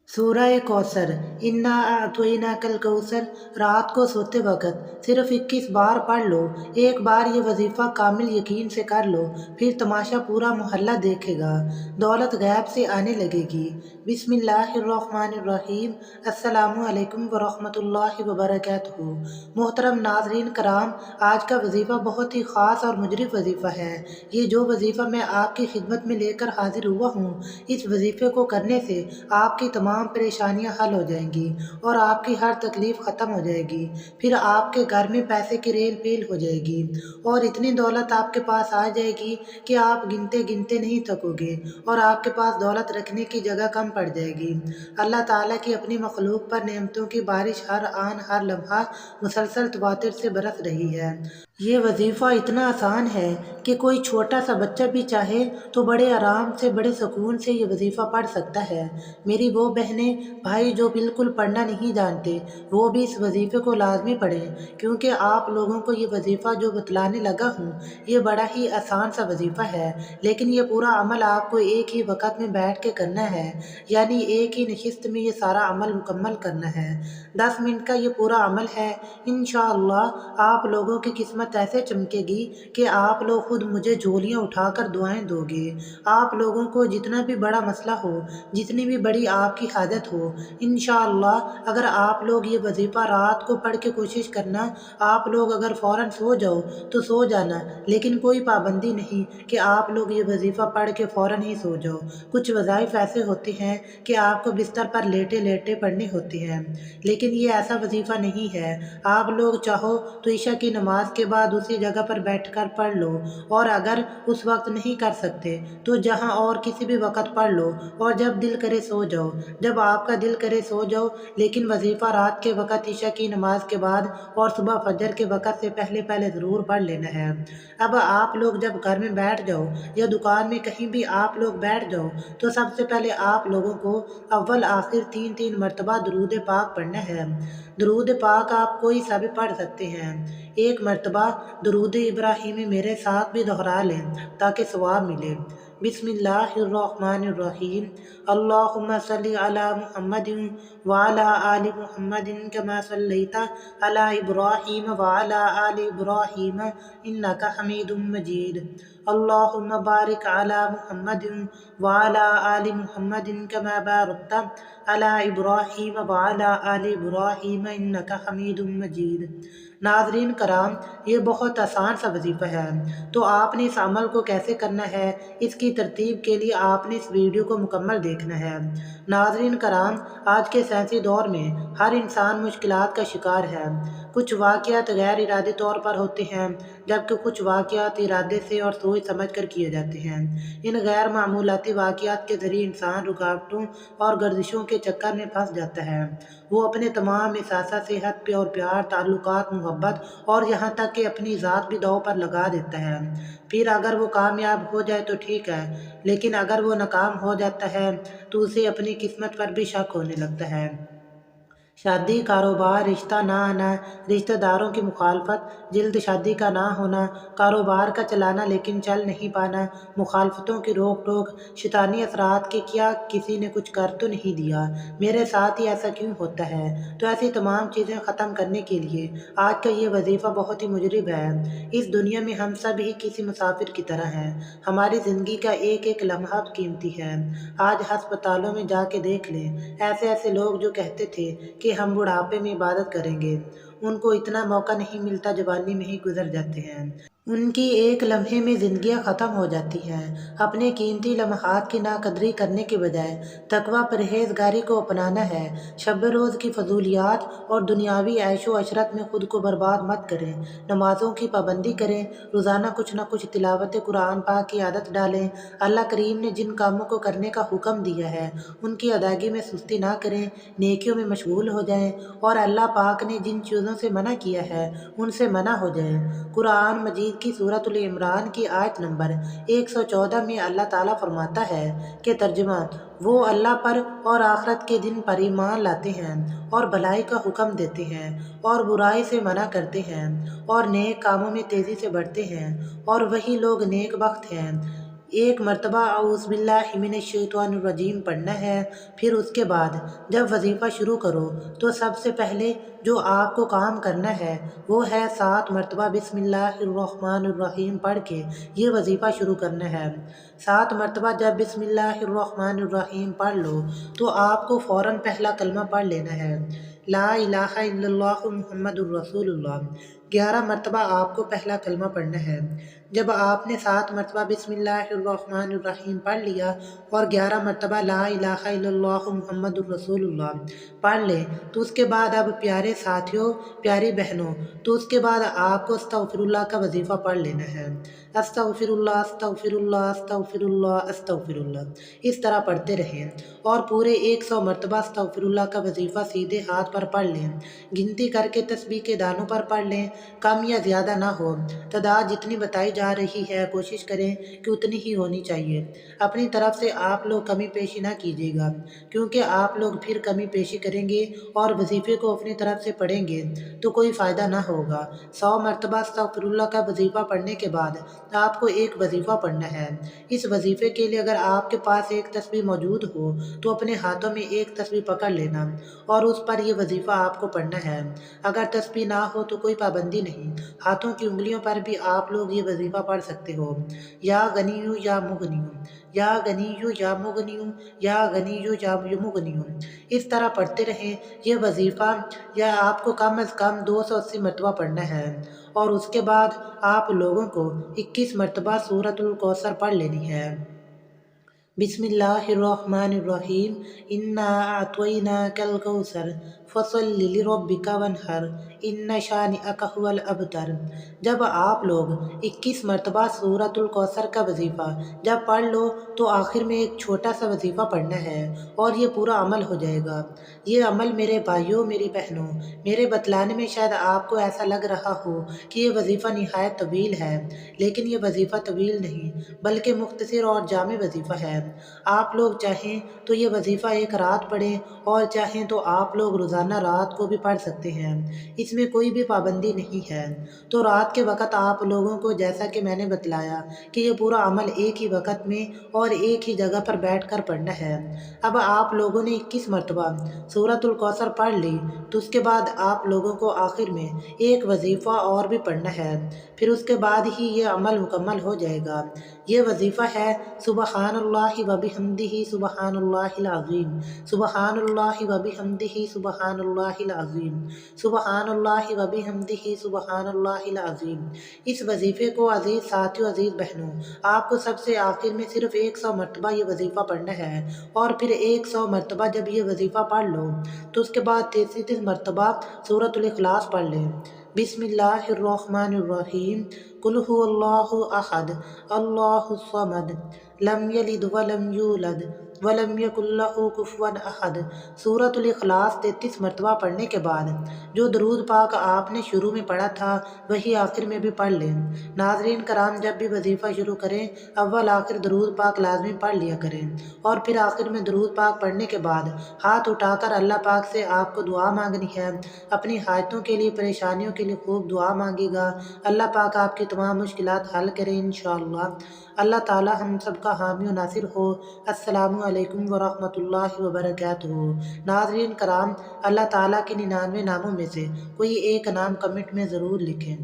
सूरह कौसर। इन्ना अतोइना कल कौसर। रात को सोते वक़्त सिर्फ 21 बार पढ़ लो। एक बार ये वजीफ़ा कामिल यकीन से कर लो, फिर तमाशा पूरा मोहल्ला देखेगा। दौलत गैब से आने लगेगी। बिस्मिल्लाहिर्रहमानिर्रहीम। अस्सलामु अलैकुम वरहमतुल्लाहि वबरकातुहू। मोहतरम नाज़रीन कराम, आज का वजीफ़ा बहुत ही ख़ास और मुजरिब वजीफ़ा है। ये जो वजीफ़ा मैं आपकी खिदमत में लेकर हाजिर हुआ हूँ, इस वजीफ़े को करने से आपकी तमाम परेशानियां हल हो जाएंगी और आपकी हर तकलीफ ख़त्म हो जाएगी। फिर आपके घर में पैसे की रेल पेल हो जाएगी और इतनी दौलत आपके पास आ जाएगी कि आप गिनते गिनते नहीं थकोगे और आपके पास दौलत रखने की जगह कम पड़ जाएगी। अल्लाह ताला की अपनी मखलूक पर नेमतों की बारिश हर आन हर लम्हा मुसलसल तवातिर से बरस रही है। ये वजीफ़ा इतना आसान है कि कोई छोटा सा बच्चा भी चाहे तो बड़े आराम से, बड़े सुकून से ये वजीफ़ा पढ़ सकता है। मेरी वो बहनें भाई जो बिल्कुल पढ़ना नहीं जानते, वो भी इस वजीफ़े को लाजमी पढ़ें, क्योंकि आप लोगों को ये वजीफ़ा जो बतलाने लगा हूँ, ये बड़ा ही आसान सा वजीफ़ा है। लेकिन ये पूरा अमल आपको एक ही वक़्त में बैठ के करना है, यानी एक ही नशिस्त में ये सारा अमल मुकम्मल करना है। 10 मिनट का ये पूरा अमल है। इंशाअल्लाह आप लोगों की किस्मत ऐसे चमकेगी कि आप लोग खुद मुझे झोलियाँ उठाकर दुआएं दोगे। आप लोगों को जितना भी बड़ा मसला हो, जितनी भी बड़ी आपकी हाजत हो, इंशाअल्लाह अगर आप लोग ये वजीफ़ा रात को पढ़ के कोशिश करना, आप लोग अगर फ़ौरन सो जाओ तो सो जाना, लेकिन कोई पाबंदी नहीं कि आप लोग ये वजीफ़ा पढ़ के फ़ौरन ही सो जाओ। कुछ वज़ाइफ़ ऐसे होते हैं कि आपको बिस्तर पर लेटे लेटे पढ़ने होते हैं, लेकिन ये ऐसा वजीफ़ा नहीं है। आप लोग चाहो तो ईशा की नमाज के बाद उसी जगह पर बैठकर पढ़ लो, और अगर उस वक्त नहीं कर सकते तो जहां और किसी भी वक्त पढ़ लो, और जब दिल करे सो जाओ। जब आपका दिल करे सो जाओ, लेकिन वजीफ़ा रात के वक्त ईशा की नमाज के बाद और सुबह फजर के वक्त से पहले पहले ज़रूर पढ़ लेना है। अब आप लोग जब घर में बैठ जाओ या दुकान में कहीं भी आप लोग बैठ जाओ, तो सबसे पहले आप लोगों को अव्वल आखिर 3-3 मरतबा दुरूद पाक पढ़ना है। दुरूद पाक आप कोई सा भी पढ़ सकते हैं। एक मरतबा दुरूद इब्राहिमी मेरे साथ भी दोहरा लें ताकि सवाब मिले। बिस्मिल्लाहिर्रहमानिर्रहीम। अल्लाहुम्मा सल्लि अला मुहम्मदिन व अला आलि मुहम्मदिन कमा सल्लैता अला इब्राहीम व अला आलि इब्राहीम इन्नका हमीदुम मजीद। अल्लाहुम्मा बारिक अला मुहम्मदिन व अला आलि मुहम्मदिन कमा बारकता अला इब्राहीम व अला आलि इब्राहीम इन्नका हमीदुम मजीद। नाज़रीन कराम, ये बहुत आसान सा वजीफ़ा है। तो आपने इस अमल को कैसे करना है, इसकी तरतीब के लिए आपने इस वीडियो को मुकम्मल देखना है। नाज़रीन कराम, आज के साइंसी दौर में हर इंसान मुश्किलात का शिकार है। कुछ वाक़यात गैर इरादी तौर पर होते हैं, जबकि कुछ वाक़यात इरादे से और सोच समझ कर किए जाते हैं। इन गैर मामूलाती वाक़यात के ज़रिए इंसान रुकावटों और गर्दिशों के चक्कर में फंस जाता है। वो अपने तमाम एहसास, सेहत पे और प्यार, ताल्लुकात, मोहब्बत और यहाँ तक कि अपनी ज़ात भी दांव पर लगा देता है। फिर अगर वो कामयाब हो जाए तो ठीक है, लेकिन अगर वो नाकाम हो जाता है तो उसे अपनी किस्मत पर भी शक होने लगता है। शादी, कारोबार, रिश्ता ना आना, रिश्तेदारों की मुखालफत, जल्द शादी का ना होना, कारोबार का चलाना लेकिन चल नहीं पाना, मुखालफतों की रोक टोक, शैतानी असरात के क्या किसी ने कुछ कर तो नहीं दिया, मेरे साथ ही ऐसा क्यों होता है। तो ऐसी तमाम चीज़ें ख़त्म करने के लिए आज का ये वजीफ़ा बहुत ही मुजरिब है। इस दुनिया में हम सब ही किसी मुसाफिर की तरह हैं। हमारी ज़िंदगी का एक एक लम्हा कीमती है। आज अस्पतालों में जाके देख लें, ऐसे ऐसे लोग जो कहते थे कि हम बुढ़ापे में इबादत करेंगे, उनको इतना मौका नहीं मिलता, जवानी में ही गुजर जाते हैं। उनकी एक लम्हे में ज़िंदगियाँ ख़त्म हो जाती हैं। अपने कीमती लम्हात की नाकदरी करने के बजाय तकवा परहेजगारी को अपनाना है। शब रोज़ की फजूलियात और दुनियावी ऐशो अशरत में ख़ुद को बर्बाद मत करें। नमाज़ों की पाबंदी करें, रोज़ाना कुछ न कुछ तिलावत कुरान पाक की आदत डालें। अल्लाह करीम ने जिन कामों को करने का हुक्म दिया है उनकी अदायगी में सुस्ती ना करें, नेकियों में मशगूल हो जाएं, और अल्लाह पाक ने जिन चीज़ों से मना किया है उनसे मना हो जाएं। कुरान मजीद की सूरतुल इमरान की आयत नंबर 114 में अल्लाह ताला फरमाता है कि तर्जुमा, वो अल्लाह पर और आखिरत के दिन पर ईमान लाते हैं और भलाई का हुक्म देते हैं और बुराई से मना करते हैं और नेक कामों में तेज़ी से बढ़ते हैं, और वही लोग नेक बख्त हैं। ایک مرتبہ اعوذ باللہ من الشیطان الرجیم پڑھنا ہے۔ پھر اس کے بعد جب وظیفہ شروع کرو تو سب سے پہلے جو آپ کو کام کرنا ہے وہ ہے 7 مرتبہ بسم اللہ الرحمن الرحیم پڑھ کے یہ وظیفہ شروع کرنا ہے۔ 7 مرتبہ جب بسم اللہ الرحمن الرحیم پڑھ لو تو آپ کو فوراً پہلا کلمہ پڑھ لینا ہے، لا الہ الا اللہ محمد الرسول اللہ۔ 11 مرتبہ آپ کو پہلا کلمہ پڑھنا ہے۔ جب آپ نے 7 مرتبہ بسم اللہ الرحمن الرحیم پڑھ لیا اور 11 مرتبہ لا الہ الا اللہ محمد الرسول اللہ پڑھ لے تو اس کے بعد اب پیارے ساتھیوں، پیاری بہنوں، تو اس کے بعد آپ کو استغفر اللہ کا وظیفہ پڑھ لینا ہے۔ استغفر اللہ استغفر اللہ استغفر اللہ استغفر اللہ، اس طرح پڑھتے رہیں اور پورے 100 مرتبہ استغفر اللہ کا وظیفہ سیدھے ہاتھ پر پڑھ لیں۔ گنتی کر کے تسبیح کے دانوں پر پڑھ لیں، کم یا زیادہ نہ ہو، تعداد جتنی بتائی جا رہی ہے کوشش کریں کہ اتنی ہی ہونی چاہیے۔ اپنی طرف سے آپ لوگ کمی پیشی نہ کیجیے گا، کیونکہ آپ لوگ پھر کمی پیشی کریں گے اور وظیفے کو اپنی طرف سے پڑھیں گے تو کوئی فائدہ نہ ہوگا۔ 100 مرتبہ استغفر اللہ کا وظیفہ پڑھنے کے بعد آپ کو ایک وظیفہ پڑھنا ہے۔ اس وظیفے کے لیے اگر آپ کے پاس ایک تسبیح موجود ہو تو اپنے ہاتھوں میں ایک تسبیح پکڑ لینا اور اس پر یہ وظیفہ آپ کو پڑھنا ہے۔ اگر تسبیح نہ ہو تو کوئی پابندی نہیں، ہاتھوں کی انگلیوں پر بھی آپ لوگ یہ وظیفہ پڑھ سکتے ہو، یا غنیو یا مغنیو، یا غنیو یا مغنیو، یا غنیو یا مغنیو، اس طرح پڑھتے رہیں۔ یہ وظیفہ یا آپ کو کم از کم 280 مرتبہ پڑھنا ہے اور اس کے بعد آپ لوگوں کو 21 مرتبہ سورۃ الکوثر پڑھ لینی ہے۔ بسم اللہ الرحمن الرحیم، انا اعطیناک الکوثر فصل لربک وانحر ان شانئک ھو الابتر۔ جب آپ لوگ 21 مرتبہ سورۃ الکوثر کا وظیفہ جب پڑھ لو تو آخر میں ایک چھوٹا سا وظیفہ پڑھنا ہے اور یہ پورا عمل ہو جائے گا۔ یہ عمل میرے بھائیوں، میری بہنوں، میرے بتلانے میں شاید آپ کو ایسا لگ رہا ہو کہ یہ وظیفہ نہایت طویل ہے، لیکن یہ وظیفہ طویل نہیں بلکہ مختصر اور جامع وظیفہ ہے۔ آپ لوگ چاہیں تو یہ وظیفہ ایک رات پڑھیں اور چاہیں تو آپ لوگ روزانہ رات کو بھی پڑھ سکتے ہیں، اس میں کوئی بھی پابندی نہیں ہے۔ تو رات کے وقت آپ لوگوں کو جیسا کہ میں نے بتلایا کہ یہ پورا عمل ایک ہی وقت میں اور ایک ہی جگہ پر بیٹھ کر پڑھنا ہے۔ اب آپ لوگوں نے 21 مرتبہ سورۃ الکوثر پڑھ لی تو اس کے بعد آپ لوگوں کو آخر میں ایک وظیفہ اور بھی پڑھنا ہے، پھر اس کے بعد ہی یہ عمل مکمل ہو جائے گا۔ یہ وظیفہ ہے سبحان اللہ وبحمدہ سبحان اللہ العظیم، سبحان اللہ وبحمدہ سبحان اللہ العظیم، سبحان اللہ وبحمدہ سبحان اللہ العظیم۔ اس وظیفے کو عزیز ساتھیوں، عزیز بہنوں، آپ کو سب سے آخر میں صرف 100 مرتبہ یہ وظیفہ پڑھنا ہے اور پھر 100 مرتبہ جب یہ وظیفہ پڑھ لو تو اس کے بعد 33 مرتبہ سورۃ الاخلاص پڑھ لیں۔ بسم اللہ الرحمن الرحیم، قل ھو اللہ احد اللہ الصمد لم یلد ولم یولد ولم یکن لہ کفوا احد۔ سورۃ الاخلاص 33 مرتبہ پڑھنے کے بعد جو درود پاک آپ نے شروع میں پڑھا تھا وہی آخر میں بھی پڑھ لیں۔ ناظرین کرام، جب بھی وظیفہ شروع کریں اول آخر درود پاک لازمی پڑھ لیا کریں اور پھر آخر میں درود پاک پڑھنے کے بعد ہاتھ اٹھا کر اللہ پاک سے آپ کو دعا مانگنی ہے۔ اپنی حاجتوں کے لیے، پریشانیوں کے لیے خوب دعا مانگے گا، اللہ پاک آپ کی تمام مشکلات حل کریں انشاءاللہ۔ اللہ تعالی ہم سب کا حامی و ناصر ہو۔ السلام علیکم ورحمۃ اللہ وبرکاتہ۔ ناظرین کرام، اللہ تعالیٰ کے 99 ناموں میں سے کوئی ایک نام کمنٹ میں ضرور لکھیں۔